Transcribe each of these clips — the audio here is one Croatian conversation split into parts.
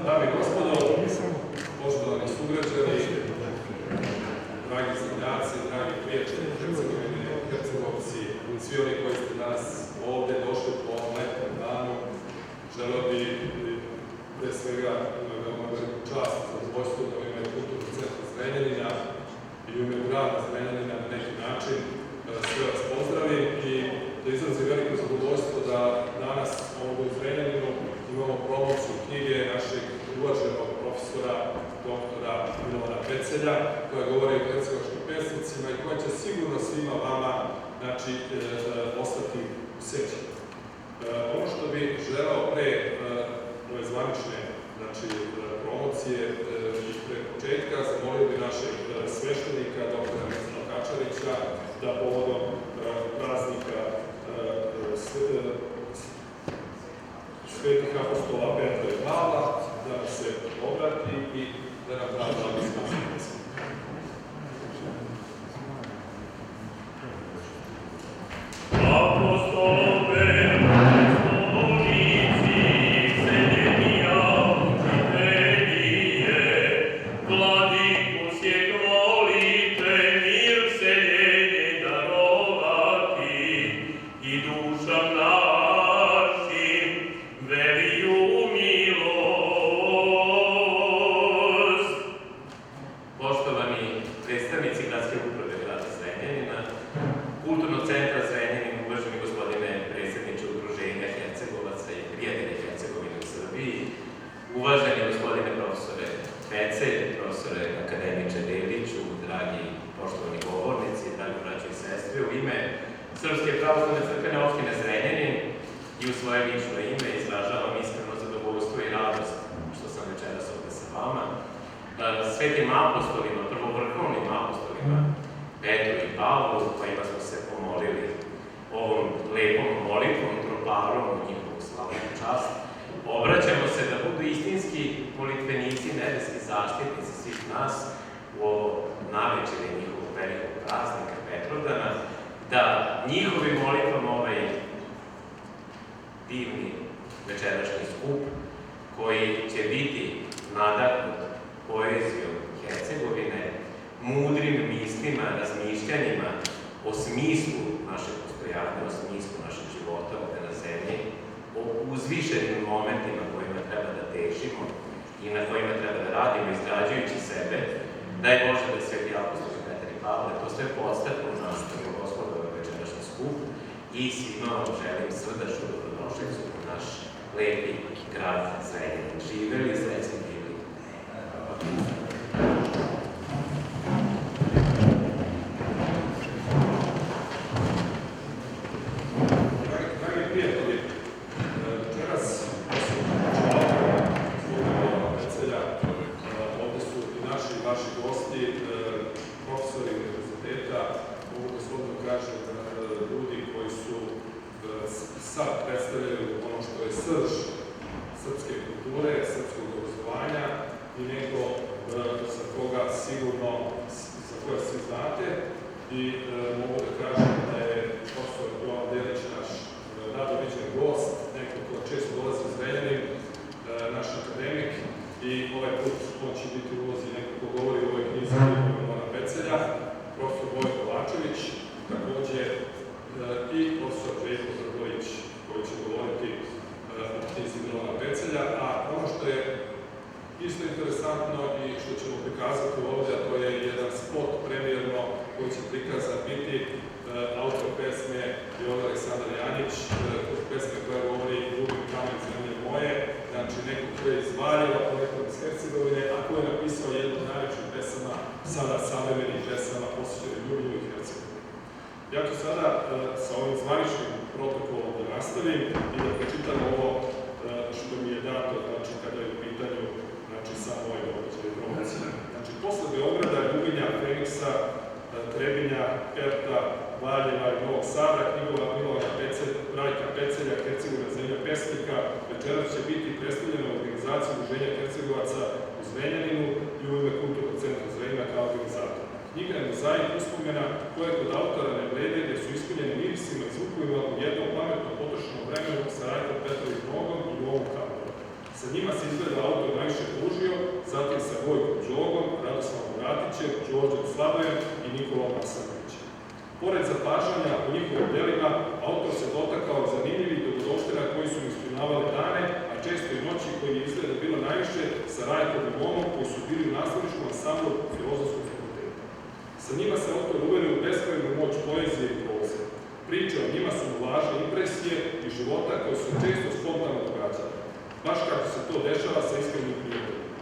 Dame i gospodo, poštovani sugrađani, dragi zemljaci, dragi prijatelji, Hercegovine, Hercegovci, svi oni koji ste danas ovde došli po ovom letnom danu, želeo bi pre svega veoma veliku čast za zadovoljstvo da u ime Kulturnog centra Zrenjanina i u ime grada Zrenjanina na neki način sve vas pozdravim i da izrazim veliko zadovoljstvo da danas ovdje u Zrenjaninu imamo promociju knjige našeg uvaženog profesora, doktora Milovana Pecelja, koja govori o hercegovačkim pesnicima i koja će sigurno svima vama ostati u sećanju. Ono što bih želeo pre ove zvanične promocije i pre početka, zamolio bi našeg sveštenika, doktora Mislava Kačarića, da povodom praznika svetih apostola Petra i Pavla, da nam se obrati i da nam da blagoslov. Kulturnog centra Zrenjanin, uvaženi gospodine predsjedniče Udruženja Hercegovaca i prijatelja Hercegovine u Srbiji, uvaženi gospodine profesore Pecelj, profesore akademiče Dediću, dragi poštovani govornici, dragi braći i sestre, u ime Srpske pravoslavne crkvene opštine Zrenjanin i u svoje lično ime izražavam iskreno zadovoljstvo i radost što sam večeras ovde sa vama. Svetim apostolima, prvovrhovnim apostolima, Petru i Pavlu, kojima smo se pomolili ovom lepom molitvom, troparom u njihovu slavnu čast, obraćamo se da budu istinski molitvenici, nebeski zaštitnici svih nas u ovo navečerje njihovog velikog praznika Petrovdana, da njihovim molitvom ovaj divni večerašnji skup, koji će biti nadahnut poezijom Hercegovine, mudrim mislima, razmišljanjima o smislu našeg postojanja, o smislu našeg života ovde na zemlji, o uzvišenim momentima kojima treba da težimo i na kojima treba da radimo izgrađujući sebe. Daj Bože da sveti apostoli Petar i Pavle to sve podstaknu nas na blagoslovljava večerašnji skup i svima vam želim srdačnu dobrodošlicu u naš lepi grad Zrenjanin. Živeli, srećni bili. Sad predstavljaju ono što je srž srpske kulture, srpskog obrazovanja i neko za koga sigurno, za koga svi znate i mogu da kažem da je profesor Jovan Delić naš rado viđen gost, neko ko često dolazi u Zrenjanin, naš akademik i ovaj put on će biti u ulozi neko ko govori u ovoj knjizi Milovana Pecelja, profesor Vojko Kovačević, takođe i profesor Željko Drgović koji će govoriti o knjizi Milovana Pecelja, a ono što je isto interesantno i što ćemo prikazati ovde, a to je jedan spot premijerno koji će prikazan biti autor pesme Jovan Aleksandar Janjić, pesme koja govori Ljubim kamen zemlje moje, znači neko ko je iz Valjeva, ponekad iz Hercegovine, a ko je napisao jednu od najvećih pesama, sada savremenih pesama posvećenih Ljublju i Hercegovini. Ja ću sada sa ovim zvaničnim protokolom da nastavim i da pročitam ovo što mi je dato, znači kada je u pitanju sam ovaj događaj promocije. Znači, posle Beograda, Ljubinja, Feniksa, Trebinja, Perta, Valjeva i Novog Sada, knjigova Milovana Rajka Pecelja, Hercegovina zemlja pesnika, večeras će biti predstavljena u organizaciji organizaciji Udruženja Hercegovaca u Zrenjaninu i u ime Kulturnog centra Zrenjanin kao organizator. Knjiga je mozaik uspomena koje kod autora ne vrede jer su ispunjeni mirisima i zvukovima u jednom pametno potrošenom vremenu sa Rajkom Petrovim Nogom i Jovom Kaporom. Sa njima se izgleda autor najviše družio, zatim sa Vojkom Đogom, Radoslavom Vratićem, Đorđem Slabojem i Nikolom Asanovićem. Pored zapažanja u njihovim delima, autor se dotakao zanimljivih dogodovština koji su ispunjavali dane, a često i noći koji je izgleda bilo najviše sa Rajkom i Momom koji su bili u nastavničkom ansamblu Filozofskog fakulteta. Sa njima se autor uverio u beskrajnu moć poezije i proze. Priče o njima su mu važne impresije i života koje su često spontano događale. Baš kako se to dešava sa iskrenim prijateljima,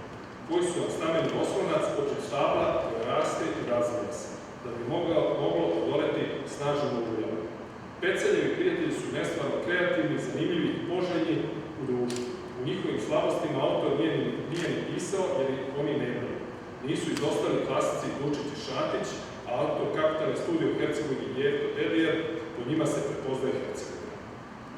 koji su nam stameni oslonac počet stabla koja raste i razvija se, da bi moglo odoleti snažnom uljama. Peceljevi prijatelji su nestvarno kreativni, zanimljivi i poželjni u društvu. U njihovim slabostima autor nije ni pisao jer oni nemaju. Nisu izostali klasici Dučić i Šatić, a autor kapitalne studije u Hercegovini Jerko Dedijer, po njima se prepoznaje Hercegovina.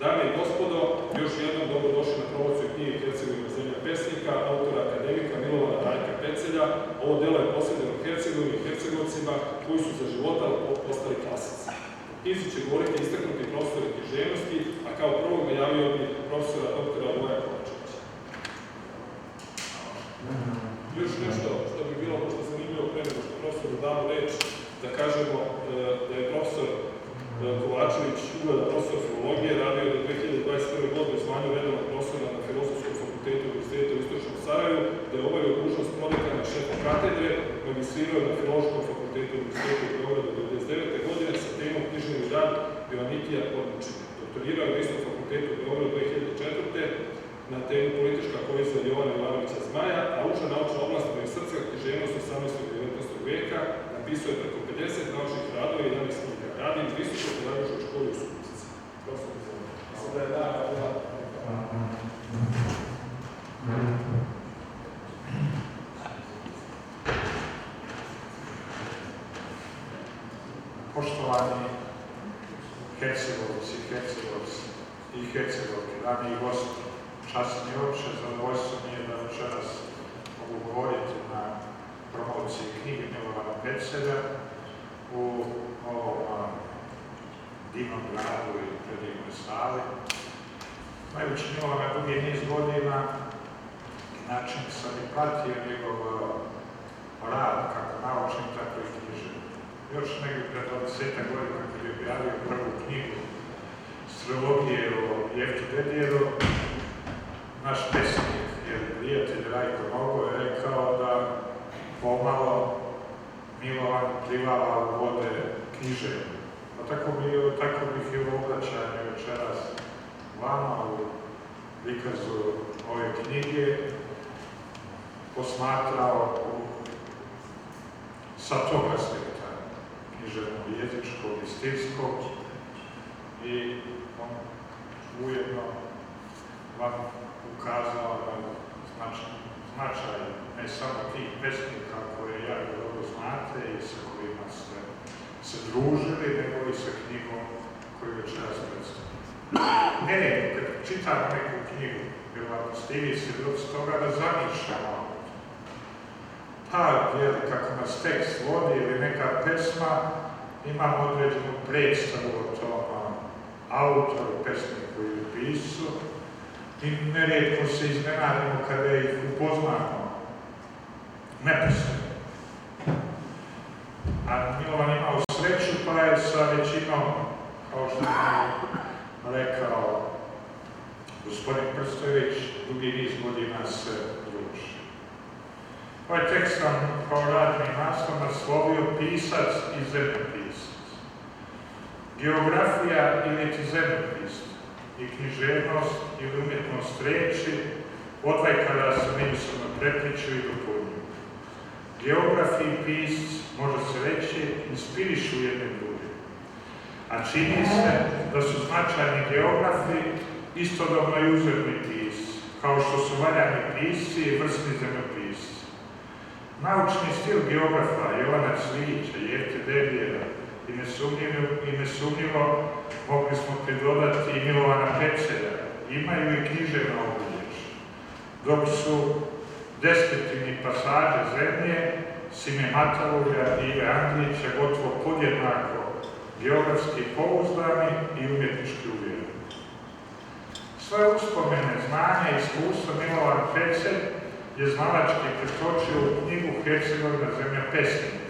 Dame i gospodo, još jednom dobrodošli na promociju knjige Hercegovina zemlja pesnika, autora akademika Milovana Rajka Pecelja. Ovo delo je posvećeno Hercegovini i Hercegovcima koji su za života postali klasici. U knjizi će govoriti istaknuti profesor književnosti, a kao prvog najavio bi profesora doktora Voja Kovačevića. Još nešto što bi bilo možda zanimljivo pre nego što profesoru damo reč, da kažemo da je profesor Kovačević, ugledan profesor filologije, radio je do 2021. godine u zvanju redovnog profesora na Filozofskom fakultetu Univerziteta u Istočnom Sarajevu, da je obavio dužnost prodekana šefa katedre, magistrirao na Filološkom fakultetu Univerziteta u Beogradu 1999. godine sa temom književni rad Joannikija Područina. Doktorirao je na istom fakultetu u Beogradu 2004. na temu politička poezija Jovana Jovanovića Zmaja, a uža naučna oblast je srpska književnost 18. i 19. veka, napisao je preko 50 naučnih radova i 11 knjiga. Radim u Visokoj pedagoškoj školi u Subotici. Mislim da je bila... Poštovani Hercegovci i Hercegovke, dame i gosti, čast mi je uopće, zadovoljstvo mi je da večeras mogu govoriti na promociji knjige Milovana Pecelja u ovom divnom gradu i predivnoj sali. Znajući Milovana dugi niz godina, način sam i pratio njegov rad, kako naučnim, tako i književnim. Još negdje pred 20 godina kad je objavio prvu knjigu s trilogije o Jeftu Dedijeru, naš pesnik, jer prijatelj Rajko Nogo, je rekao da pomalo Milovan plivava u vode književne. Pa tako bih i u obraćanju večeras vama u prikazu ove knjige posmatrao sa tog aspekta književnog, jezičkog i stilskog i ujedno vam ukazao na značaj ne samo tih pesnika koje jako dobro znate i sa kojima ste se družili, nego i sa knjigom koju večeras predstavljamo. Ne, kad čitamo neku knjigu, vjerovatno ste i vi svjedoci toga da zamišljamo kako nas tekst vodi ili neka pesma, imamo određenu predstavu o tom autoru, pesniku ili pisu i nerijetko se iznenadimo kada ih upoznamo neposredno. A Milovan imao sreću pa je sa većinom, kao što je rekao gospodin Krstojević, dugi niz godina se druži. Ovaj tekst sam kao radni naslov naslovio Pisac i zemljopisac. Geografija ili ti zemljopis i književnost ili umjetnost reči odvajkada se međusobno prepliču i dopunjuju. Geografi i pisci, može se reći, inspirišu jedne druge. A čini se da su značajni geografi istodobno i uzorni pisci, kao što su valjani pisci i vrsni zemljopisci. Naučni stil geografa Jovana Cvijića, Jefte Dedijera i nesumnjivo mogli smo pridodati i Milovana Pecelja, imaju i književno obilježje. dok su deskriptivni pasaže zemlje Sime Matavulja i Ive Andrića gotovo podjednako geografski pouzdani i umjetnički uvjereni. Svoje uspomene, znanja i iskustva Milovan Pecelj je znalački pretočio u knjigu Hercegovina zemlja pesnika.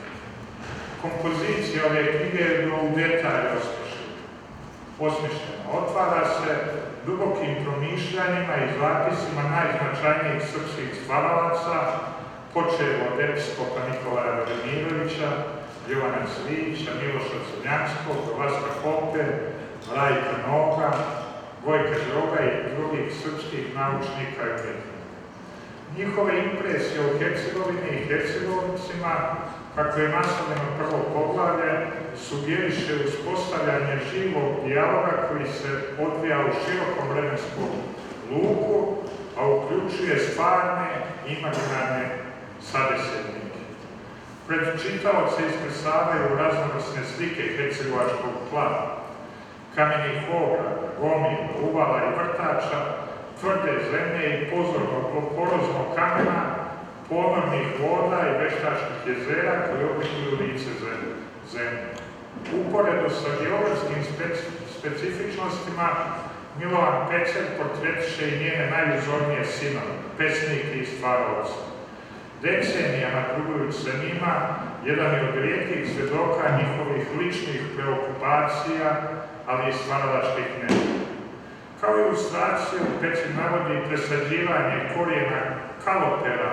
Kompozicija ove knjige je u detalje osmišljena. Otvara se dubokim promišljanjima i zapisima najznačajnijih srpskih stvaralaca, počev od episkopa Nikolaja Radimirovića, Jovana Cvijića, Miloša Crnjanskog, Vaska Hope, Rajka Noga, Gojka Đoga i drugih srpskih naučnika i umjetnika. Njihove impresije o Hercegovini i Hercegovincima, kako je nastavljeno prvo poglavlje, sugeriše uspostavljanje živog dijaloga koji se odvija u širokom vremenskom luku, a uključuje stvarne i imaginarne sabesednike. Pred čitaoce iskresavaju raznovrsne slike hercegovačkog tla, kamenih ograda, gomila, uvala i vrtača, tvrde zemlje i poroznog kamena, ponornih voda i veštačkih jezera koji oblikuju lice zemlje. Uporedo sa geografskim specifičnostima, Milovan Pecelj portretiše i njene najuzornije sinove, pesnike i stvaralaca. Decenijama trugujući se njima, jedan je od rijetkih svjedoka njihovih ličnih preokupacija, ali i stvaralačkih neželja. Kao ilustraciju, Pecelj navodi presađivanje korijena kalopera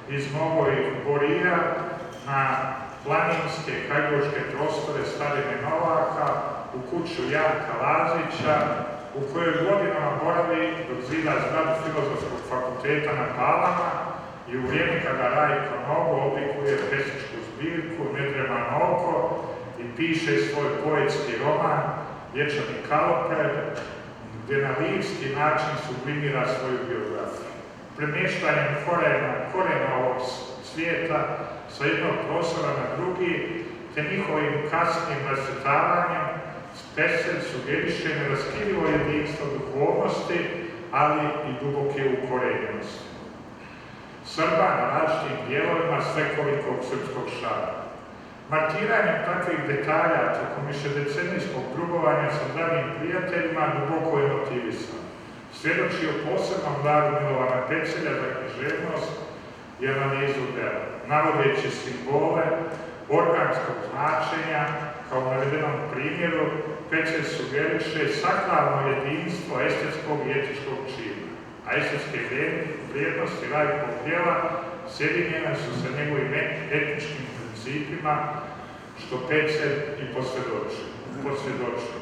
iz Novojih Borija na planinske hajdučke prostore Starine Novaka, u kuću Janka Lazića, u kojoj godinama boravi dok zida zgradu Filozofskog fakulteta na Palama i u vrijeme kada Rajko Nogo oblikuje pesničku zbirku Nedreman oko i piše svoj poetski roman Vječani kaloper, gdje na lirski način sublimira svoju biografiju. Premještanjem korena ovog svijeta sa jednog prostora na drugi, te njihovim kasnim rasvjetavanjem, Pecelj sugeriše neraskidivo jedinstvo duhovnosti, ali i duboke ukorenjenosti Srba na različitim dijelovima svekolikog srpskog šara. Markiranjem takvih detalja tokom višedecenijskog drugovanja sa dragim prijateljima duboko je motivisan. Svjedoči o posebnom daru Milovana Pecelja za književnost i analizu dela, navodeći simbole organskog značenja. Kao u navedenom primjeru, Pecelj sugeriše sakralno jedinstvo estetskog i etičkog čina, a estetske vrijednosti Rajkovog djela sjedinjene su sa njegovim etničkim principima, što Pecelj i posvjedočio.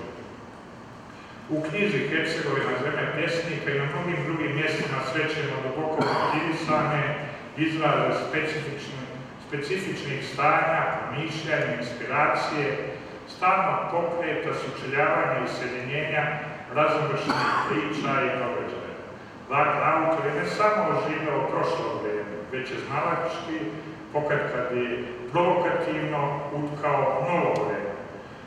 U knjizi Hercegovina zemlja pesnika i na mnogim drugim mjestima srećemo duboko motivisane izraze specifičnih stanja, mišljenja, inspiracije, stalnog pokreta, sučeljavanja i sjedinjenja raznovršenih priča i događaja. Dakle, autor je ne samo oživio prošlo vrijeme, već je znalački pokatkad je provokativno utkao novo vrijeme.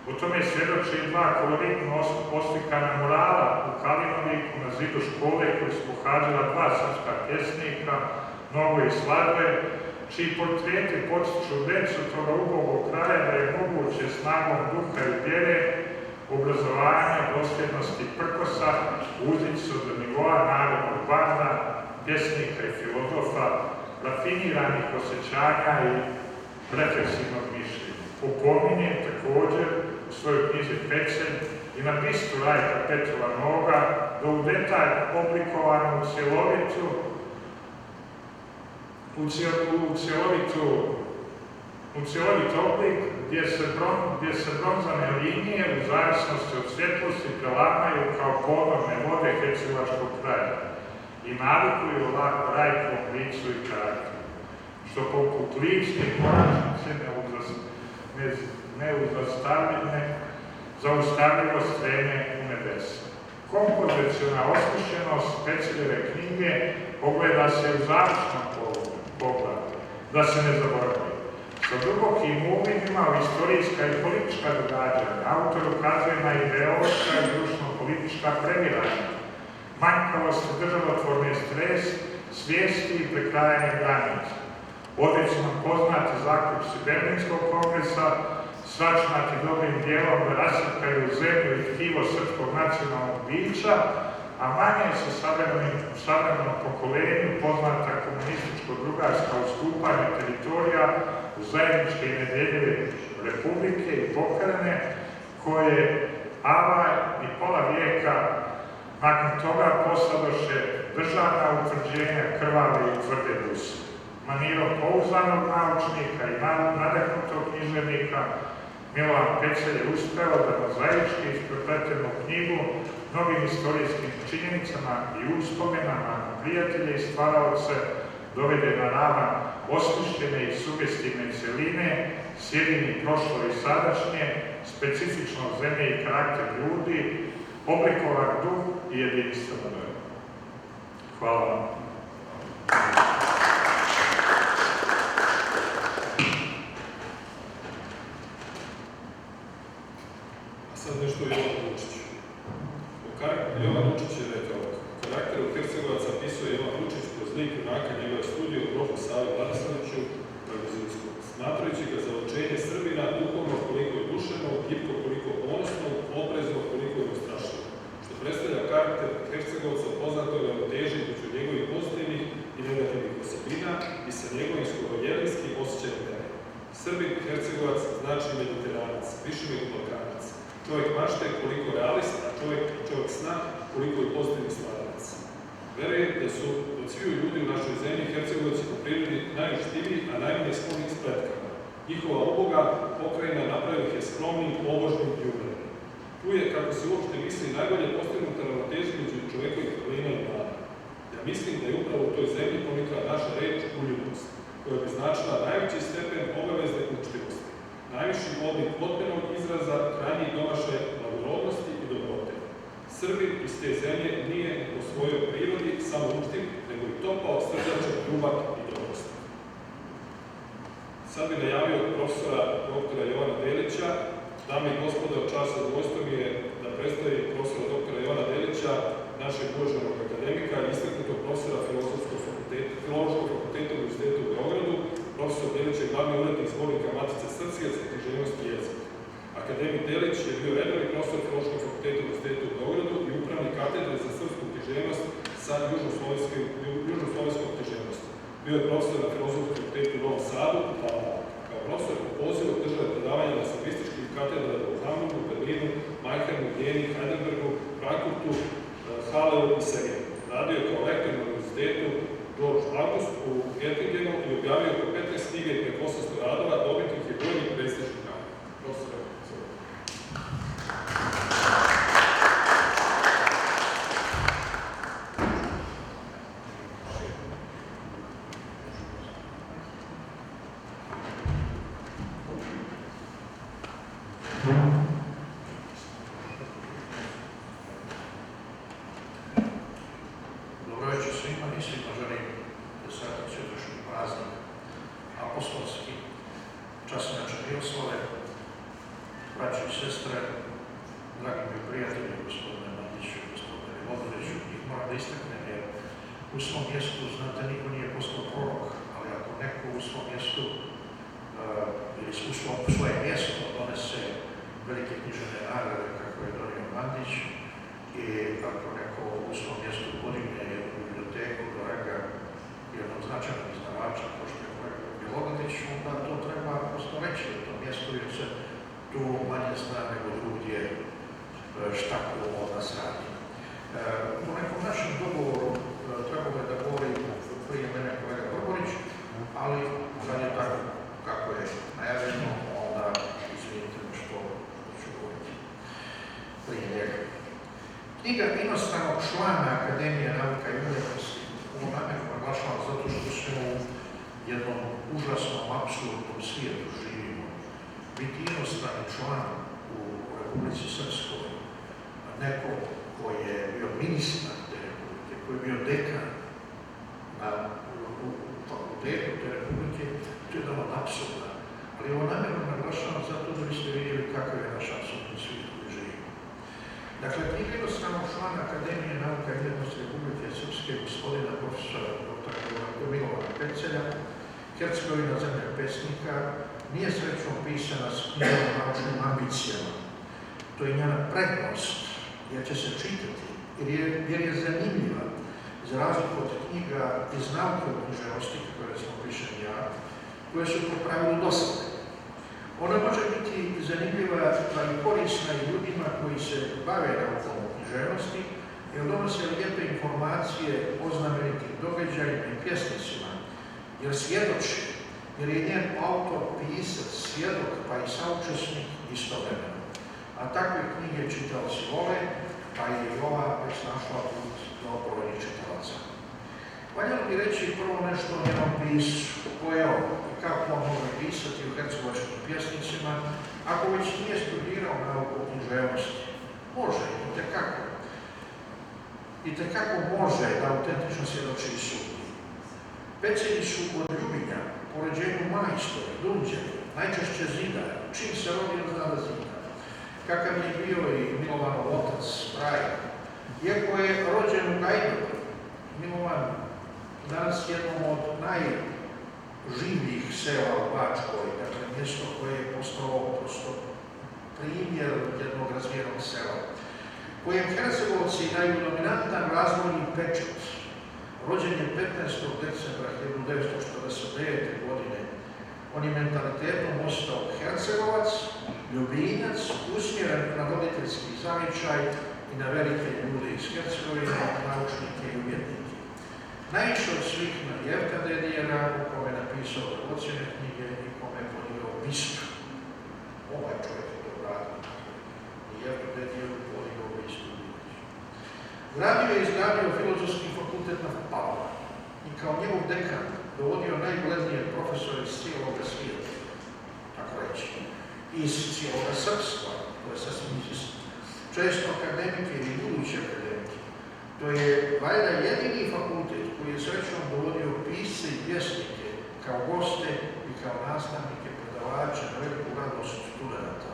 U tome svjedoče i dva koloritno oslikana murala u Kalinoviku na zidu škole koji su pohađala dva srpska pjesnika, Nogo i Sladve, čiji portreti podstiču decu toga ubogog kraja da je moguće snagom duha i vjere, obrazovanja, dosljednosti prkosa, uzići se do nivoa narodnog barda, pjesnika i filozofa, rafiniranih osjećanja i refleksivnog mišljenja. Upominje također u svojoj knjizi Pecelj i na bistu Rajka Petrova Noga da u detalj oblikovanu cjelovit oblik gdje se bronzane linije u zavisnosti od svjetlosti prelamaju kao ponorne vode hercegovačkog kraja i navikuju Rajkovom licu i karakteru, što poput lične konačnice zaustavljivo streme u nebesa. Kompozicijona osmišljenost Peceljeve knjige ogleda se u završnom poglavlju, da se ne zaboravi. Sa dubokim uvidima u istorijska i politička događanja autor ukazuje na ideološka i društveno-politička previranja, manjkavost državotvorne svijesti i prekrajanjem granica. Ovdje su nam poznati zaključci Berlinskog kongresa, sračunati dobrim dijelom da rasipkaju zemlju i tkivo srpskog nacionalnog bića, a manje se savremenom pokolenju poznata komunističko-drugarska ustupanja teritorija u zajedničke i nedjeljive republike i pokrajine, koje avaj i pola vijeka nakon toga postadoše državna utvrđenja krvave i tvrde duse. Manirom pouzdanog naučnika i nadahnutog književnika Milovan Pecelj je uspeo da mozaički isprepletenu knjigu mnogim istorijskim činjenicama i uspomenama na prijatelje i stvaraoce dovede na ravan osmišljene i sugestivne celine, sjedini prošlo i sadašnje, specifično zemlje i karakter ljudi, oblikovan duh i jedinstveno vero. Hvala vam. Sad nešto o Jovanu Vučiću. Jovan Vučić je rekao, karakteru Hercegovaca pisao je Jovan Vučić kroz lik junaka njegove studije u profu Savi Vladislaviću Ragozilsku, smatrajući ga za učenje Srbina duhovno koliko je duševno, gibko koliko ponosno, oprezno koliko je ustrašno, što predstavlja karakter Hercegovca poznatog ravnoteže između njegovih pozitivnih i negativnih osobina i sa njegovim skoro jelinskim osjećajem vere. Srbin Hercegovac znači mediteranac, više nego Balkanac. Čovjek mašte koliko realist, a čovjek sna koliko je pozitivni stvaralac. Verujem da su od sviju ljudi u našoj zemlji Hercegovci po prirodi najuštiviji, a najmanje skloni spletkama. Njihova uboga pokrajina napravila ih je skromnim, pobožnim i umerenim. Tu je, kako se uopšte misli, najbolje postignuta ravnoteža među čovekovih vrlina i mana. Ja mislim da je upravo u toj zemlji ponikla naša reč uljudnost, koja bi značila najveći stepen obavezne učtivosti, najviši oblik potpunog izraza krajnjih domašaja blagorodnosti i dobrote. Srbin iz te zemlje nije po svojoj prirodi samo učtiv, nego i topao, srdačan, ljubak i dobrostan. Sad bih najavio profesora doktora Jovana Delića. Dame i gospodo, čast zadovoljstvo mi je da predstavi profesora doktora Jovana Delića, našeg uvaženog akademika i istaknutog profesora Filološkog fakulteta Univerziteta u Beogradu. Profesor Delić je glavni urednik zbornika Matice srpske za književnost i jezik. Akademik Delić je bio redovni profesor Filološkog fakulteta Univerziteta u Beogradu i upravnik katedre za srpsku književnost sa južnoslovenskom književnosti. Bio je profesor na Filozofskom fakultetu u Novom Sadu, kao profesor po pozivu države predavanja na lingvističkim katedrama u Hamburgu, Berlinu, Majhernu, Jeni, Heidelbergu, Frankfurtu, Haleu i Segenu. Radio je kao lektor na Univerzitetu George August u Göttingenu i objavio oko 15 knjiga i preko 800 radova, dobitnih je brojnih prestižnih nagrada. Profesor, Dobro večer svima i svima želim desetak svetošnji praznik apostolski, časnače Miroslave, braći i sestre, dragi moji prijatelji, gospodine Mandiću i gospodine Vodoriću, njih moram da istaknem jer u svom mjestu, znate, niko nije postao prorok, ali ako neko u svom mjestu ili u svoje mjesto donese velike književne nagrade kako je donio Mandić i ako neko u svom mjestu podigne jednu biblioteku do ranga jednog značajnog izdavača, kao što je kolega Bjelogradić, onda to treba prosto reći u tom mjestu jer se tu manje zna nego drugdje šta ko od nas radi. Po nekom našem dogovoru trebalo je da govori prije mene kolega Brborić, ali kad je tako kako je najavljeno, onda izvinite me što ću govoriti prije njega. Knjiga inostranog člana Akademije nauka i umjetnosti ovo namjerno naglašavam zato što smo u jednom užasnom, apsolutnom svijetu živimo. Biti inostrani član u Republici Srpskoj, neko koji je bio ministar te republike, koji je bio dekan na fakultetu te republike, to je jedan od apsurda. Ali ovo namjerno naglašavam zato da biste vidjeli kakav je naš apsurdni svijet koji živimo. Dakle, knjiga jednostavno člana Akademije nauka i umjetnosti Republike Srpske, gospodina profesora dr. Milovana Pecelja, Hercegovina zemlja pesnika, nije srećom pisana s knjigom naučnim ambicijama. To je njena prednost, jer će se čitati, jer je zanimljiva, za razliku od knjiga iz nauke o književnosti, koje smo pišem ja, koje su po pravilu dosadne. Ona može biti zanimljiva pa i korisna i ljudima koji se bave naukom o književnosti, jer donose lijepe informacije o znamenitim događajima i pjesnicima, jer svjedoči, jer je njen autor, pisac, svjedok pa i saučesnik istovremeno. A takve knjige čitaoci vole, pa je i ova već našla put do brojnih čitalaca. Valjalo bi reći prvo nešto o njenom pisu, ko je on i kako on može pisati u hercegovačkim pjesnicima, ako već nije studirao nauku o književnosti. Može, itekako. Itekako može da autentično svjedoči i sudi. Pecelji su od Ljubinja, po rođenju majstori, dunđeri, najčešće zidari, čim se rodio zna da zida. Kakav je bio i Milovanov otac, Rajko. Iako je rođen u Gajdovu, Milovan danas jednom od najživljih sela u Bačkoj, dakle mjesto koje je postalo prosto primjer jednog razvijenog sela, kojem Hercegovci daju dominantan razvojni pečat. Rođen je 15. decembra 1949. godine. On je mentalitetom ostao Hercegovac, Ljubinjac, usmjeren na roditeljski zavičaj i na velike ljude iz Hercegovine, naučnike i umjetnike. Najviše od svih na Jevka Dedijera, u kome je napisao ocjene knjige i kome je podigao bistu. Ovaj čovjek je to radio. I Jevka Dedijeru podigao bistu. Radio je izgradio Filozofski fakultet na Pavla i kao njegov dekan dovodio najglednije profesore iz cijeloga svijeta, tako reći, iz cijeloga srpstva, to je sasvim izvisno. Često akademike ili buduće akademike. To je valjda jedini fakultet koji je srećom dovodio pisce i pjesnike kao goste i kao nastavnike, predavače na veliku radost studenta.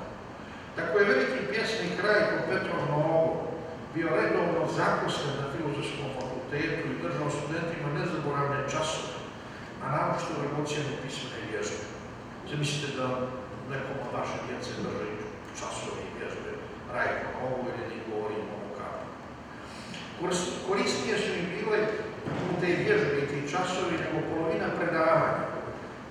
Tako je veliki pjesnik Rajko Petrov Novo bio redovno zaposlen na Filozofskom fakultetu i držao studentima nezaboravne časove, a naročito ocjenu pismene vježbe. Zamislite da nekom od vaše djece drži časove i vježbe Rajko Novo ili ne govorimo o kapu. Korisnije su im bile u te vježbe i ti časovi nego polovina predavanja.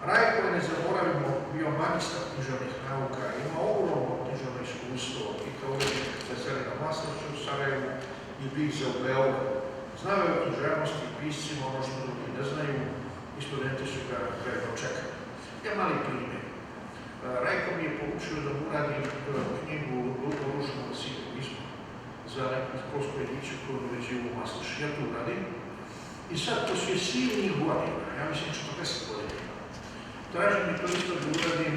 Rajko je, ne zaboravimo, bio magistar književnih nauka, ima ogromno književno iskustvo i kao urednik Veselina Maslača u Sarajevu i Bize u Beogradu. Znao je o književnosti i piscima ono što drugi ne znaju i studenti su ga vredno čekali. Ja mali primjer. Rajko mi je poučio da uradim knjigu o rušnom simbolizmu za neku školsku jedinicu koju uređuju u Maslaš. Ja to uradim i sad to su je silnih godina, ja mislim 40 godina. Tražim mi to isto da uradim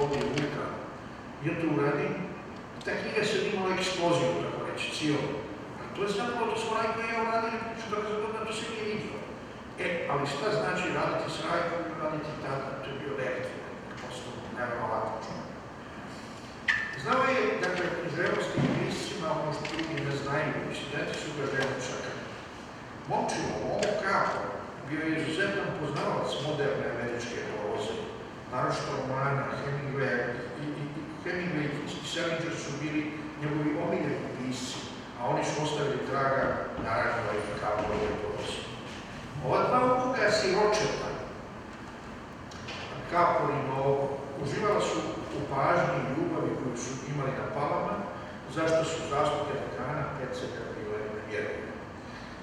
ovdje u Vuka. Ja to uradim. Ta knjiga se imala eksploziju, tako reći, cijelo. A to je zapravo, to smo Rajko i ja uradili 40 godina, to se nije vidio. Ali šta znači raditi s Rajkom i raditi tada? To je bio reaktiv, prosto nevjerovatno čovjek. Znao je, dakle, književnosti i piscima, ono što drugi ne znaju, i studenti su ga željeli čekati. Momčilo, ovo kako, bio je izuzetan poznavac moderne američke proze, naročito romana, Hemingway i Salinger su bili njegovi omiljeni pisci, a oni su ostavili traga naravno i Kaporove proze. Ova dva upuga siročeta, Kapor i Novo, uživala su u pažnji i ljubavi koju su imali na Palama, zašto su zasluge dekana Pecelja bile nevjerojatne.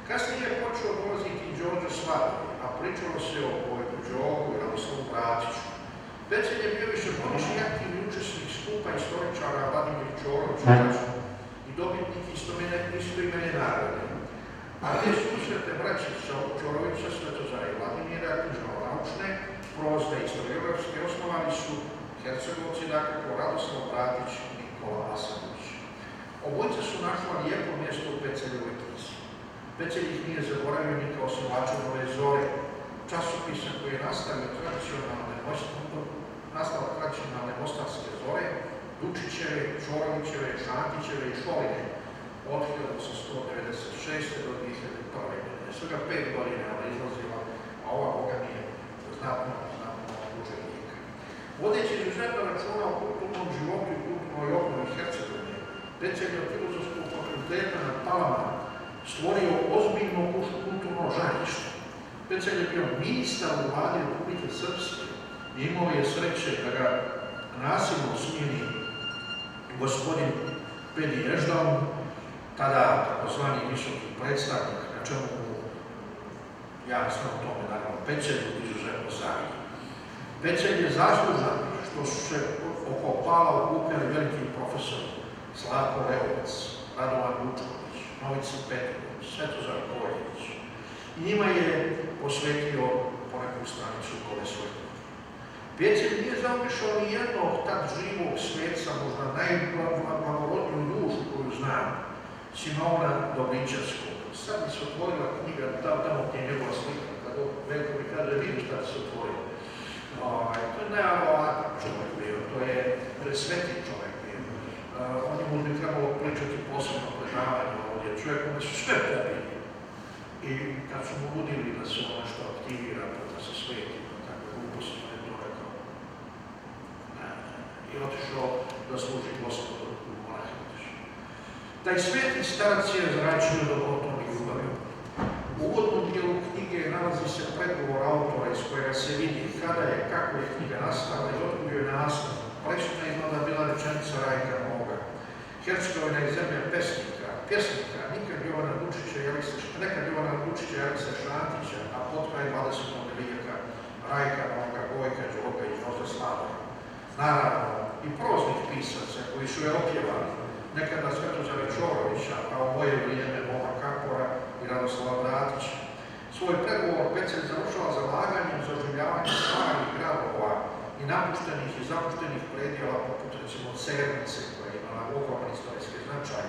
Kasnije je počeo dolaziti i Đorđe Sladovi, a pričalo se o Vojku Đogu i Radoslavu Bratiću. Pecelj je bio višegodišnji aktivni učesnik skupa istoričara Vladimir Ćorović i dobitnik istoimene nagrade. A te susrete braće Ćorovića, Svetozara i Vladimira, književno-naučne, prozne i historiografske, osnovali su Hercegovci, dakle, Radoslav Bratić i Nikola Asanović. Obojica su našla lijepo mjesto u Peceljevoj knjizi. Pecelj ih nije zaboravio ni kao osnivača Nove zore, časopisa koji je nastavio tradicionalne mostarske zore, Dučićeve, Čorovićeve, Šantićeve i Šoline, od 1896. do 2001. godine. Svega 5 godina ona izlazila, a ova Boga nije znatno duže vijeka. Vodeći izuzetno računa o kulturnom životu i kulturnoj obnovi Hercegovine, decen je od Filozofskog fakulteta na Palama stvorio ozbiljno kulturno žarište. Decen je bio ministar u vladi Republike Srpske i imao je sreće da ga nasilno smijeni gospodin Pedi Ježdaun, tada takozvani visoki predstavnik, na čemu ja sam o tome naravno Pecelu izuzetno zavidim. Pecel je zaslužan što su se oko Pala okupljali veliki profesor Slavko Leovac, Radovan Vučković, Novica Petrović, Svetozar Koljević. I njima je posvetio poneku stranicu ove svoje. Pecel nije zaobišao ni jednog tak živog sveca, možda najblagorodniju dušu koju znam, Simona Dobričevskog. Sad mi se otvorila knjiga, tamo gdje je njegova slika, kada Veljko mi kaže, vidiš šta se otvorila. To je neverovatan čovjek bio, to je presvetljiv čovjek bio. On je mu bi trebalo pričati posebno predavanje ovdje, čovjek kome su sve pobili. I kad su mu budili da se ono što aktivira, pa da se sveti, pa tako gluposti, on je to rekao. I otišao da služi Gospodu u Monahitiš. Taj sveti starac je zračio dobrotom i ljubavio. U uvodnom dijelu knjige nalazi se pregovor autora iz kojega se vidi kada je, kako je knjiga nastala i otkud joj nastav. Presudna izgleda bila rečenica Rajka Moga. Hercegovina je zemlja pjesnika, nekad Jovana Dučića i Aleksa Šantića, a potkraj 20. vijeka Rajka Moga, Gojka Đoga i Đoza Slavora. Naravno, i proznih pisaca koji su je opjevali, nekada Svetozara Čorovića, a u moje vrijeme Moma Kapora i Radoslava Bratića. Svoj pregovor Pecel završava zalaganjem za oživljavanje starih gradova i napuštenih i zapuštenih predjela poput recimo Cernice, koja je imala ogroman istorijski značaj,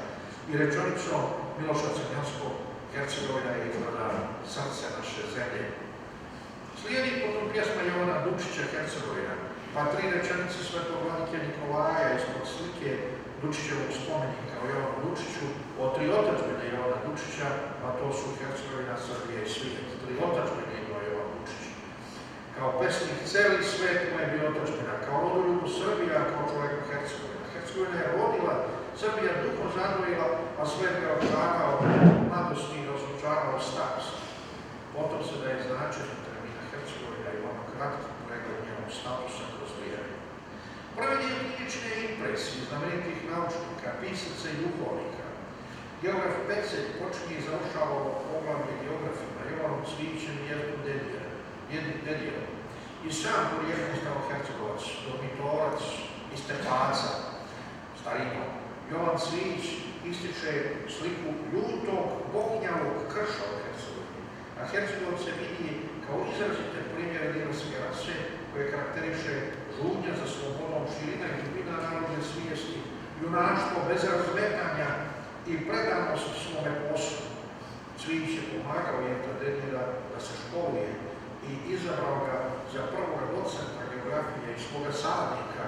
i rečenicom Miloša Crnjanskog, Hercegovina je izgleda srce naše zemlje. Slijedi potom pjesma Jovana Dučića Hercegovina, pa 3 rečenice svetog vladike Nikolaja ispod slike Dučićevog spomenika o Jovanu Dučiću, o 3 otadžbine Jovana Dučića, a to su Hercegovina, Srbija i svijet. 3 otadžbine ima Jovan Dučić. Kao pesnik celi svet mu je bio otadžbina, kao rodoljubu Srbija, kao čovjek Hercegovina. Hercegovina je rodila, Srbija duhom zadvojila, a svet ga očarao mladosti i razočarao starosti. Potom se da je značenje termina Hercegovina i ono kratki pregled njenog statusa kroz vrijeme. Prvi dio knjižne impresije znamenitih naučnika, pisaca i duhovnika. Geograf Pecel počinje i završava poglavlje geografima Jovanom Cvijićem i Jerkom Dedijevom. I sam porijekom stao Hercegovac, Domitorac i Stepaca, starino. Jovan Cvijić ističe sliku ljutog, boginjavog krša u Hercegovini, a Hercegovac se vidi kao izrazite primjere dinarske rase koje karakteriše žudnja za slobodom, širina i dubina narodne svijesti, junaštvo bez razmetanja i predanost svome poslu. Cvijić je pomagao Jerka Dedijera da se školuje i izabrao ga za prvoga docenta geografije i svoga saradnika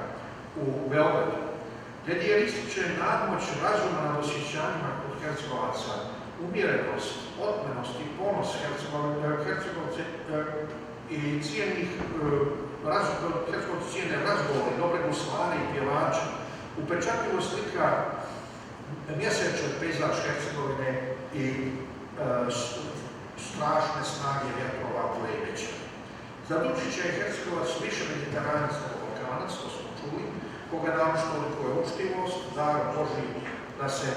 u Beogradu. Dedijer ističe nadmoć razuma nad osjećanjima kod Hercegovaca, umjerenost, otmenost i ponos Hercegovce i cijenih Hercegovci cijene razgovori, dobre guslare i pjevača. Upečatljivo slika mjesečan pejzaž Hercegovine i strašne snage vjetrova u Lebeća. Za Dučića je Hercegovac više mediteranac nego Balkanac, to smo čuli, koga naročito odlikuje učtivost, dar Boži da se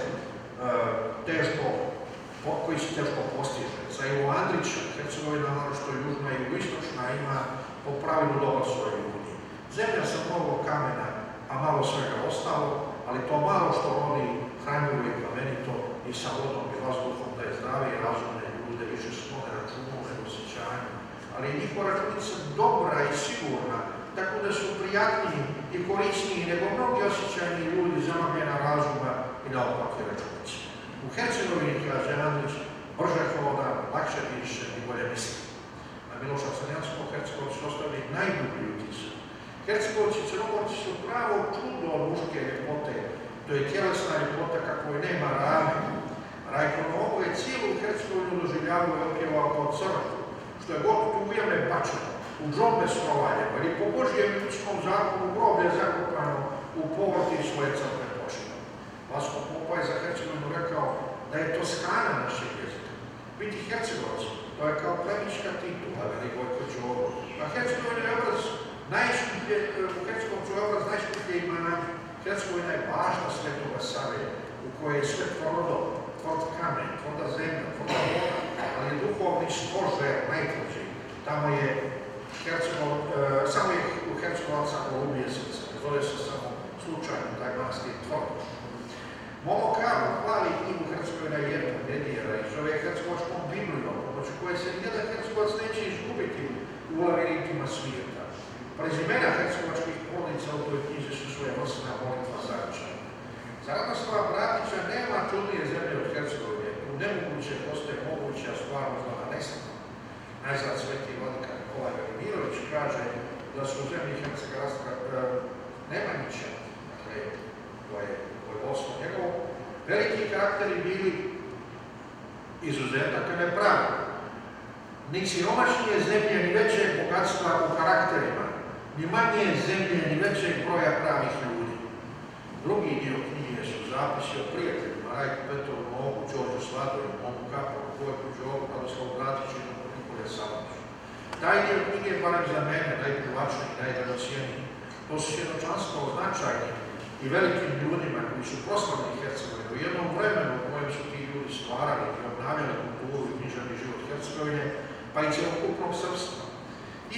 koji se teško postiže. Za Ivo Andrića, Hercegovina naročito južna i jugoistočna ima po pravilu dobar svoj ljudi. Zemlja sa mnogo kamena, a malo svega ostalo, ali to malo što rodi hranjivo i plamenito i sa vodom i vazduhom da je zdrave i razumne ljude više svome računu nego osjećanju. Ali njihova računica dobra i sigurna, tako da su prijatniji i korisniji nego mnogi osjećajni ljudi zamagljena razuma i naopake računice. U Hercegovini, kaže Andrić, brže hoda, lakše diše i bolje misli. Na Miloša Crnjanskog Hercegovci ostavili najdublji utisak. Hercegovci i Crnogorci su pravo čudo od muške ljepote. To je tjelesna ljepota kakvoj nema rame, Rajko Nogo je cijelu Hercegovinu doživljavao i opjevao kao crkvu, što je god tu ujeme bačeno, u džombe strovanjama ili po Božjem ljudskom zakonu groblje zakopano u povrti svoje crkve počinjeno. Vasko Popa je za Hercegovinu rekao da je Toskana našeg jezika. Biti Hercegovac, to je kao plemička titula, veli Gojko Đovo. A Hercegovina je obraz najskuplje, u Hercegovcu je obraz najskuplje imanja. Hercegovina je bašta Svetoga Save, u kojoj je sve tvrdo, tvrd kamen, tvrda zemlja, tvrda voda, ali je duhovni stožer najtvrđi. Tamo je samo je u Hercegovaca golubije srce, zove se samo slučajno taj manastir tvrd. Momo Karlo hvali knjigu Hercegovina jedna medijera i zove Hercegovačkom Biblijom, pomoću koje se nijedan Hercegovac neće izgubiti u labirintima svijeta. Prezimena hercegovačkih porodica u toj knjizi su svoje vrstna molitva zavičaja. Za Radoslava Bratića nema čudnije zemlje od Hercegovine. U nemoguće postoje moguća stvarnost da nestane. Najzad sveti vladika Nikolaj Velimirović kaže da su u zemlji Hercegovačka Nemanjića, dakle, to je vodstvo njegovo, veliki karakteri bili izuzetak ne pravi. Ni siromašnije zemlje, ni veće bogatstva u karakterima, ni manje zemlje, ni većeg broja pravih ljudi. Drugi dio knjige su zapisi o prijateljima, Rajku Petrovu Nogu, Đorđu Sladovu, Momu Kaporu, Gojku Đovu, Radoslavu Bratiću i Nikole Salaviću. Taj dio knjige je barem za mene najprivlačniji, najdragocijeniji. To su svjedočanstva o značajnim i velikim ljudima koji su proslavili Hercegovinu u jednom vremenu u kojem su ti ljudi stvarali i obnavljali kulturu i književni život Hercegovine, pa i cjelokupnog srpstva.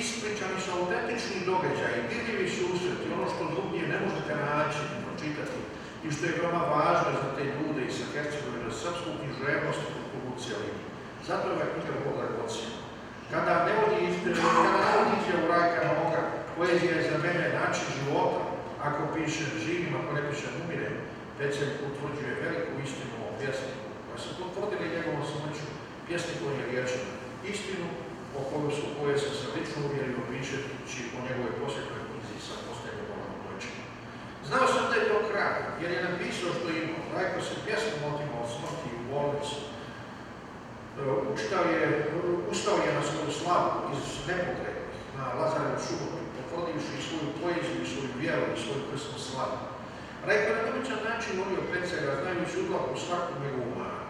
Ispričani su autentični događaji, dirljivi susreti, ono što drugdje ne možete naći i pročitati i što je veoma važno za te ljude i sa Hercegovine, srpsku književnost i kulturu cijelini. Zato je ova knjiga vrlo dragocjena. Kada ne odiđe u Rajka Noga, poezija je za mene način života. Ako pišem živim, ako ne pišem umirem, Pecelj utvrđuje veliku istinu o pjesniku, koja se potvrdili njegovom smrću, pjesnikovim riječima. Istinu o kojoj sam se lično uvjerio pišeći o njegovoj posljednjoj knjizi sa posljednjom voljom dojčima. Znao sam da je to kraj, jer je napisao što ima. Rajko se pjesmom otimao od smrti u bolnicu. Ustao je na svoju slavu iz nepokretnih, na Lazarevu subotu, potvrdivši svoju poeziju, svoju vjeru i svoju krsnu slavu. Rajko je na nemoćan način volio Pecelja, znajući udlaku svaku njegovu manu.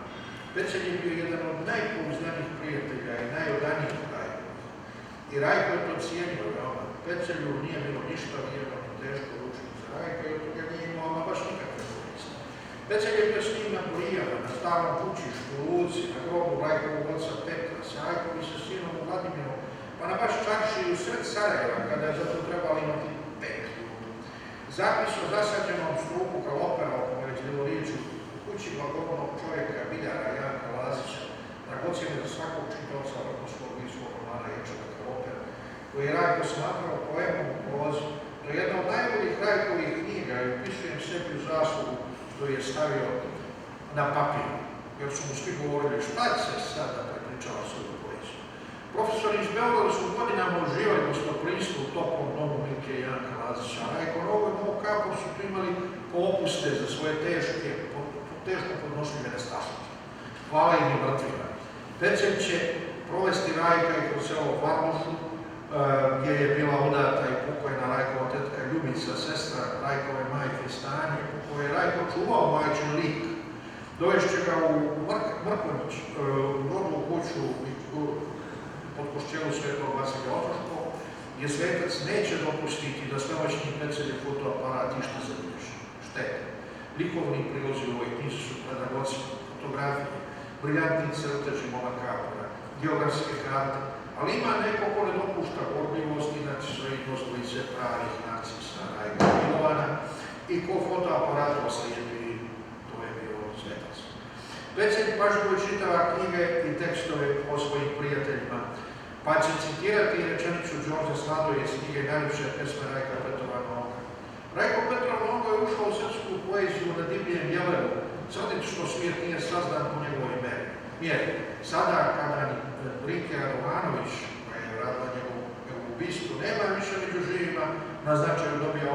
Pecelj je bio jedan od najpouzdanijih prijatelja i najodanijih Rajkovih. I Rajko je to cijenio veoma. Pecelju nije bilo ništa vrijedno ni teško ručiti za Rajka i od toga nije imao ama baš nikakve koristi. Pecelj je bio s njim na Borijama, na starom kućištu, u Luci, na grobu Rajkovog oca Petra, sa Rajkovi sa sinom u Vladimiru, pa na baš čarši u sred Sarajeva, kada je za to trebalo imati 5 ljudi. Zapis o zasađenom struku Kalopera, o kojoj je bilo riječ u kući blagovornog čovjeka Biljara Janka Lazića, dragocjene za svakog čitavca vrhunskog bivskog romana Ječana Kalopera, koji je Rajko smatrao poemom u prozi. To je jedna od najboljih Rajkovih knjiga i upisujem sebi u zaslugu što je stavio na papir, jer su mu svi govorili šta se sada prepričava svoju poeziju. Profesori iz Beograda su godinama uživali gostoprimstvo u toplom domu Milke i Janka Lazića. Rajko Nogo i Momo Kapor su tu imali popuste za svoje teško podnošljive nestašlike. Hvala im i mrtvima. Pecelj će provesti Rajka i kroz selo Varmušu, gdje je bila udata i pokojna Rajkova tetka Ljubica, sestra Rajkove majke Stanje, po kojoj je Rajko čuvao majčin lik. Dovešće ga u Mrkonić, u rodnu kuću pod košćelu svetog Vasilja Otroškog, gdje svetac neće dopustiti da svemoćni Peceljev fotoaparat išta zabilježi. Štete. Likovni prilozi u ovoj knjizi su predragocjene, fotografije, briljantni crteži Mola Kapora, geografske karte, ali ima neko ko ne dopušta gorljivost, inače sve izlice pravih nacista Rajka Milovana i ko fotoaparatu oslijepi, to je bio svetac. Pecelj pažljivo čitava knjige i tekstove o svojim prijateljima, pa će citirati rečenicu Đorđa Sladoja iz knjige Najljepše pesme Rajka Petrova Noga. Rajko Petrov Nogo je ušao u srpsku poeziju na divljem jelevu, tvrdeći što svijet nije sazdan po njegovoj mjeri. Sada, kada ni Brinke Radovanović, koja je radila njegovu ubistvu, nema više među živima, na značaju dobija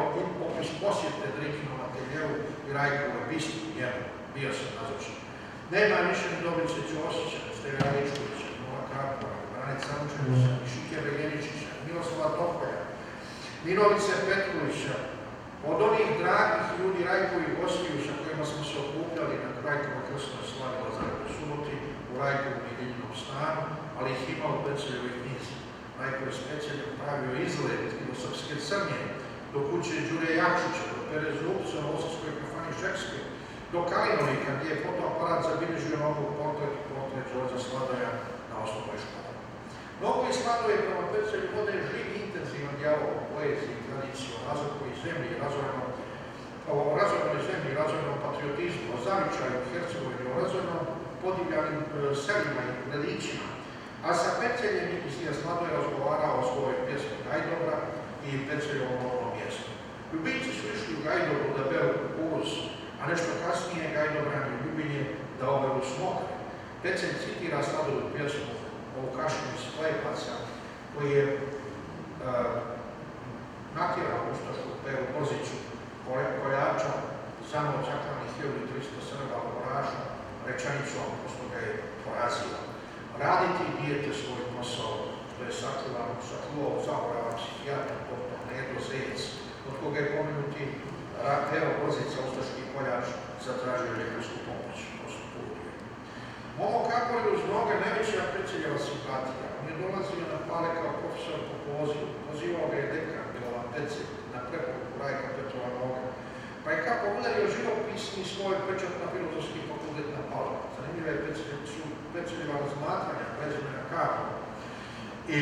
opis posjete Drinkinom ateljevu i Rajkove bistu njemu. Bio sam nazočan. Nema više ni Dobrice Ćosića, Steva Ličkovića, Nova Kapora, Branica Učevića, Šike Veljeničića, Miroslava Tokolja, Minovice Petkovića, od onih dragih ljudi Rajko i gostiju sa kojima smo se okupljali na Rajkova krstnoj slavi Lazarevu suboti, u Rajkovom jedinjenom stanu, ali ih ima u Peceljevoj knjizi. Rajko je s Peceljom pravio izlet i do Srpske Crnje, do kuće Đure Jakšića, do Pere Zubca u Osavskoj kafani Šekske, do Kalinovika gdje je fotoaparat zabilježio novu portret Đorđa Sladoja na osnovnoj školi. Mnogo i Sladoje prema Pecelju vode živ i intenzivan dijalog o poeziji, tradiciji, o razorkoj zemlji, razornoj zemlji, razornom patriotizmu, o zavičaju, Hercegovini, o razornom podivljanim selima i gradićima. A sa Peceljem je Sladoje razgovarao o svojoj pjesmi Gajdobra i Peceljovom rodnom mjestu. Ljubimci su išli u Gajdobru da beru kukuruz, a nešto kasnije Gajdobran i Ljubinje da oberu smokve. Pecelj citira Sladovu pjesmu o Vukašinu iz Klepaca, koji je natjerao ustašku Peru Boziću, koljača, samo čaklanih 1300 Srba logoraša, rečanicom, pošto ga je porazio. Raditi dijete svoj posao, što je sačuvao zaborava psihijatra dr. Nedo Zec, od koga je pomenuti Pero Bozica, ustaški koljač, zatražio ljekarsku pomoć. Momo Kapor je uz mnoge najveća Peceljeva simpatija. On je dolazio na Pale kao profesor po pozivu. Pozivao ga je dekan Milovan Pecelj na preporuku Rajka Petrova Noga. Pa je Kapor udario živopisni svoj pečat na Filozofski fakultet na Pale. Zanimljiva je Peceljeva razmatranja prezimena Kapora i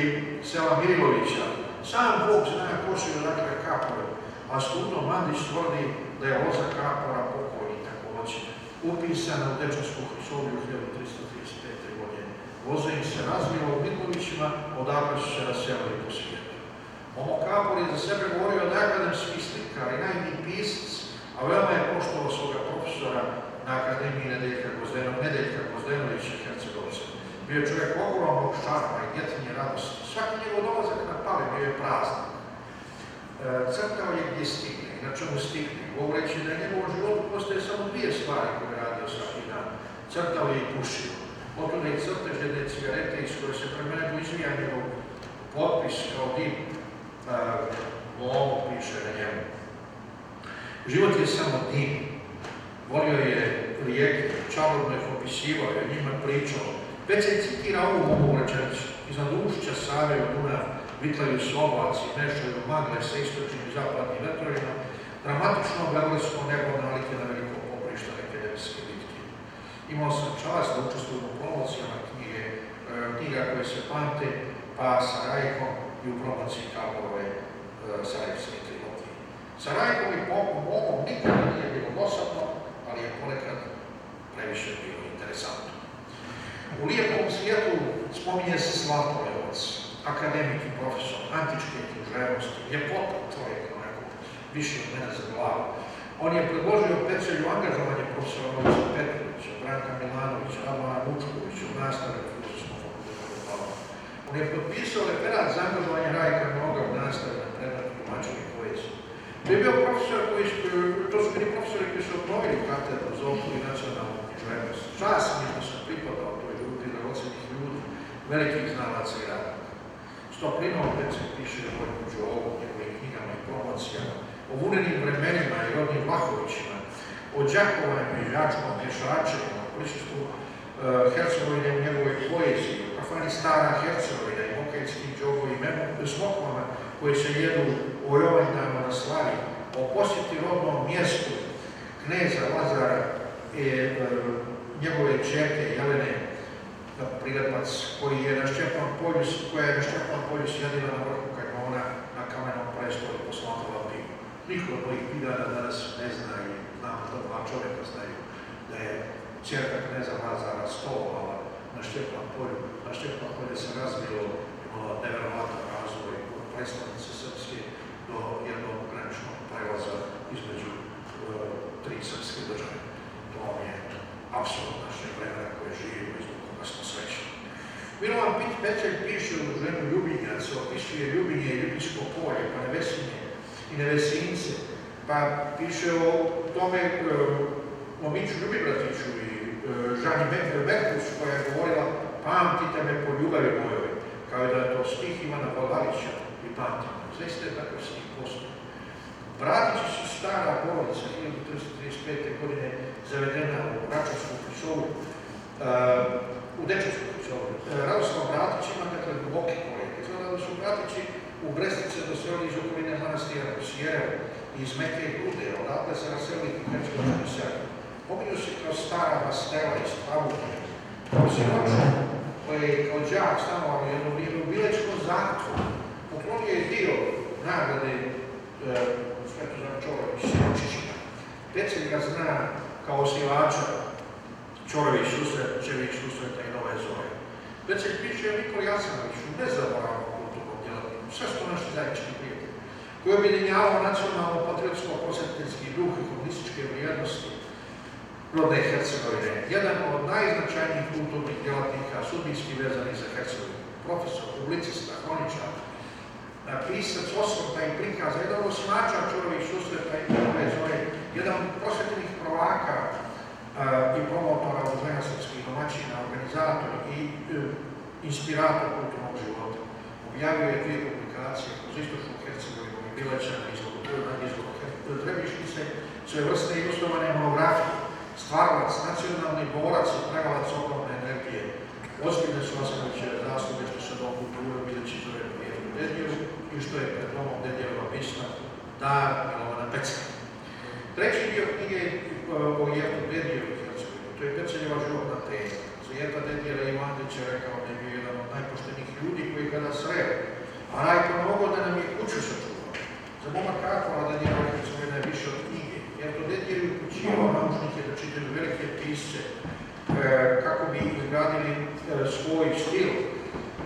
sela Mirilovića. Sam Bog zna ko su odakle Kapore, a Studo Mandić tvrdi da je loza Kapora pokojni također, upisana u Dečansku Hrisoviju 1335. godine. Loza im se razvila u Milovićima, odakle su se raselili po svijetu. Momo Kapor je za sebe govorio da je akademski slikar i najmi pisac, a veoma je poštovao svoga profesora na Akademiji Nedeljka Gvozdenovića Hercegovca. Bio je čovjek ogromnog šarma i djetinje radosti. Svaki njegov dolazak na Pale bio je praznik. Crtao je gdje stigne i na čemu stigne. Govoreći da je njegovom životu postoje samo dvije stvari koje je radio svaki dan. Crtao je i pušio. Otuda i crtež jedne cigarete iz koje se prema nebu izvija njegov potpis kao dim. Ovo piše na njemu. Život je samo dim. Volio je rijeke, čarobno ih opisivao je, o njima pričao. Već se citira ovu rečenicu. Iznad ušća Save u Dunav vitlaju su oblaci, mešaju magle sa istočnim i zapadnim vetrovima, dramatično gledalisko nebo nalike na veliko poprište neke nebeske bitke. Imao sam čast da učestvujem u promocijama knjiga koje se pamte, pa sa Rajkom i u promociji Kaporove Sarajevske trilogije. Sa Rajkom i Momom nikada nije bilo dosadno, ali je ponekad previše bilo interesantno. U lijepom svijetu spominje se Slavko Leovac, akademik i profesor, antičke književnosti, ljepota čovjek, onako, više od mene za glavu. On je predložio Pecelju angažovanje profesora Novica Petrovića, Branka Milanovića, Radovana Vučkovića u nastavi na Filozofskom fakultetu u Palavu. On je potpisao referat za angažovanje Rajka Noga u nastavi na predmetu tumačenja poezije. To je bio profesor to su bili profesori koji su obnovili katedru za opću i nacionalnu književnost. Čast mi što sam pripadao toj grupi dragocenih ljudi, velikih znalaca i radnika. Stoplinom Pecelj piše o Vojku Đovu, njegovim knjigama i promocijama, o vunenim vremenima i rodnim Vlahovićima, o Đakovanju i Ljačkom pješačenju, o prisustvu Hercegovine u njegovoj poeziji, o kafani Stara Hercegovina i Mokajskim džogovima, smokvama koje se jedu u Jovanjama na slavi, o posjeti rodnom mjestu kneza Lazara i njegove čerke Jelene Prilepac, koja je na Šćepan polju sjedila na vrhu kanjona na kamenom prestolu i posmatrala pivu. Niko od mojih pigana danas ne zna i znam da dva čovjeka znaju da je čerka kneza Lazara stolovala na Šćepan polju. Na Šćepan polje se razvilo nevjerovatan razvoj od prestolnice Srpske do jednog graničnog prelaza između tri srpske države. To je apsolutno naše vremena koje živimo i zbog koga smo srećni. Milovan Pecelj piše u udruženju Ljubinjaca, opisuje Ljubinje i Ljubinsko polje, pa Nevesinje i Nevesince, pa piše o tome, o Miću Ljubibratiću i Žani Merkus koja je govorila pamtite me po ljubavi mojoj, kao da je to stih Ivana Valarića i pamtimo. Zaista je takav stih postoji. Bratići su stara bolnica 1335. godine zavedena u Račansku Krisovu, u Dečansku Krisovu. Radoslav Bratić ima dakle duboke korijene. Izgleda da su Bratići u Brestice doselili iz okoline manastira Sijerevo i iz Meke i Grude, odatle se naselili u Hercegovini selu. Pominju se kao stara Bastela iz Pavutine, kao siroča koji je kao đak stanovao jedno vrijeme u Bilečkom zatvoru. Poklonio je dio nagrade Svetozar Čorović Siročićima. Pecelj ga zna kao osnivača Čorović Susret, Susreta i Nove Zore. Pecelj piše o Nikoli Jasanoviću, nezaboravno kulturnom djelatniku, sve što naši zajednički prijatelji, koji je objedinjavao nacionalno-patriotsko-prosvetiteljski duh i komunističke vrijednosti rodne Hercegovine. Jedan od najznačajnijih kulturnih djelatnika, sudbinski vezanih za Hercegovinu, profesor, publicista, hroničar, pisac osvrta i prikaza, jedan od osnivača Čorović Susreta i Nove Zore, jedan od prosvetnih prvaka i promotora udruženja srpskih domaćina, organizator i inspirator kulturnog života. Objavio je 2 publikacije kroz istočnu Hercegovinu i Bilećana izvod Trebišnice, sve vrste ilustrovane monografije, stvaralac, nacionalni borac i pregalac ogromne energije. Ozbiljne su Vasanovićeve zasluge što se dom kulture Bileći zove Jeftu Dedjevu i što je pred domom Dedjevova pista dar Milovana Pecka. Treći dio knjige o Jeftu Dedjevu u Hercegovini, to je Peceljeva životna tema. Za Jefta Dedjeva Ivanović je rekao da je bio jedan od najpoštenih ljudi koji kada sreo, a Rajko Nogo da nam je kuću sačuvao. Za Moma Kakova da njeva Hercegovina je više od knjige. Jefto Dedjev je upućivao naučnike da čitaju velike pisce kako bi izgradili svoj stil.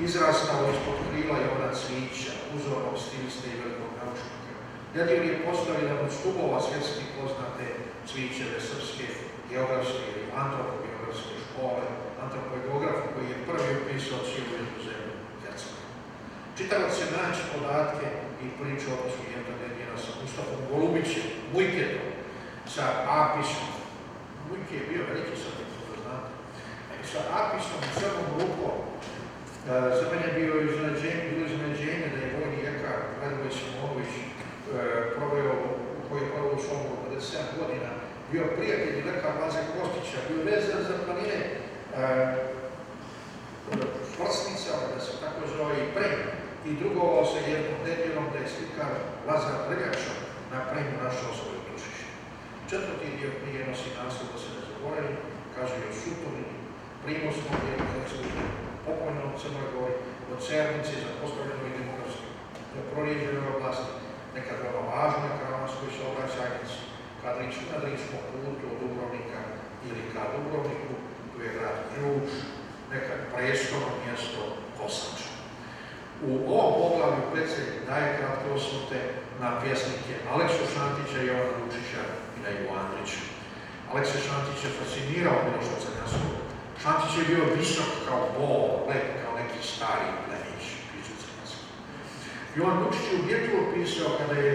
Izrastao ispod krila Jovana Cvijića, uzornog stiliste i velikog naučnika. Dedjev je postao jedan od stubova svjetski poznate Cvijićeve srpske geografske ili antropogeografske škole, antropogeograf koji je prvi upisao cijelu jednu zemlju Hercegovine. Čitavac će naći podatke i priču o odnosu Jefta Dedjeva sa Mustafom Golubićem, Mujketom, sa Apisom. Mujke je bio veliki srpnik, to znate. Sa Apisom i Crnom rukom. Za mene je bilo iznenađenje da je vojni ljekar Radovoj Simonović koji je proveo u Somboru 57 godina, bio prijatelj i lekar Laze Kostića, bio vezan za planine Švrstnica, da se tako zove i Prem, i drugovao se Jeftom Dedjevom da je slikar Lazar Drljača na Premu našao svoje utočište. Četvrti dio knjige nosi naslov da se ne zaboravi, kazuje o Sutovini, Primorskom dijelu Hercegovine, pokojnom Crnoj Gori, od Cernice za postavljenoj demografskoj prorijeđenoj oblasti, nekad veoma važnoj kravanskoj saobraćajnici, ka Drinčkom putu od Dubrovnika ili ka Dubrovniku, tu je grad Ključ, nekad prestolno mjesto Kosača. U ovom poglavlju Pecelj daje kratke osvrte na pjesnike Aleksu Šantića, Jovana Lučića i na Ivu Andrića. Aleksa Šantić je fascinirao Miloša Crnjanskog. Šantić je bio visok kao bol, lep kao neki stari plemić, piše Crnjanskog. Jovan Lučić je uvjerljivo pisao kada je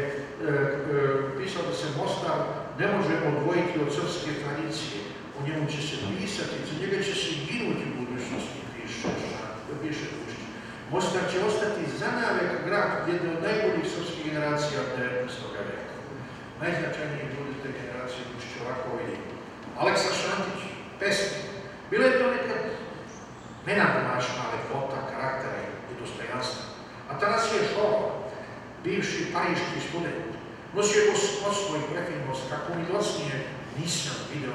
pisao da se Mostar ne može odvojiti od srpske tradicije. U njemu će se pisati, za njega će se ginuti u budućnosti, piše Lučić. Mostar će ostati zanavek grad jedne od najboljih srpskih generacija 19. veka. Najznačajniji ljudi te generacije Lučić ovako vidi. Aleksa Šantić, pesnik. Bilo je to nekad nenadmašna lepota, karaktera i dostojanstva. Atanasije Šorov, bivši pariški student, nosio je gospodstvo i prefinost kako milosnije nisam video